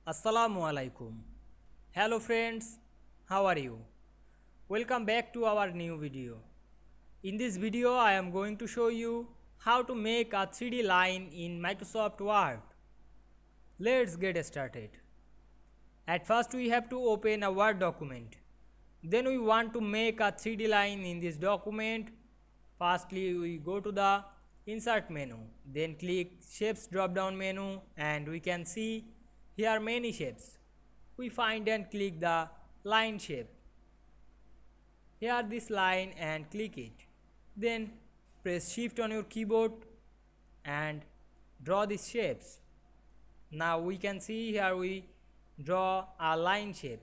Assalamu Walaikum. Hello friends, how are you? Welcome back to our new video. In this video I am going to show you how to make a 3D line in Microsoft Word. Let's get started. At first we have to open a Word document. Then we want to make a 3D line in this document. Firstly we go to the insert menu, then click shapes drop down menu and we can see here many shapes. We find and click the line shape. Here this line and click it. Then press shift on your keyboard and draw these shapes. Now we can see here we draw a line shape.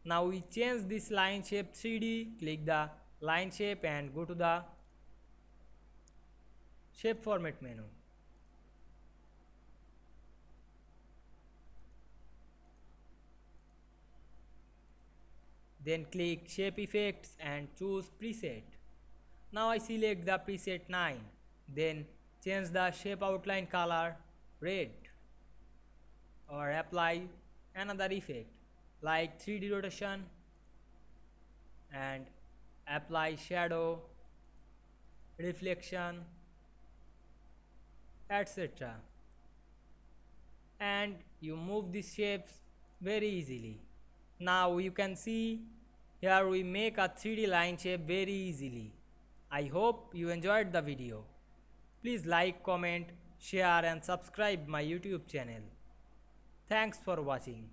Now we change this line shape 3D, click the line shape and go to the shape format menu. Then click shape effects and choose preset. Now I select the preset 9. Then change the shape outline color red or apply another effect like 3D rotation and apply shadow, reflection, etc. And you move these shapes very easily. Now you can see here we make a 3D line shape very easily. I hope you enjoyed the video. Please like, comment, share and subscribe my YouTube channel. Thanks for watching.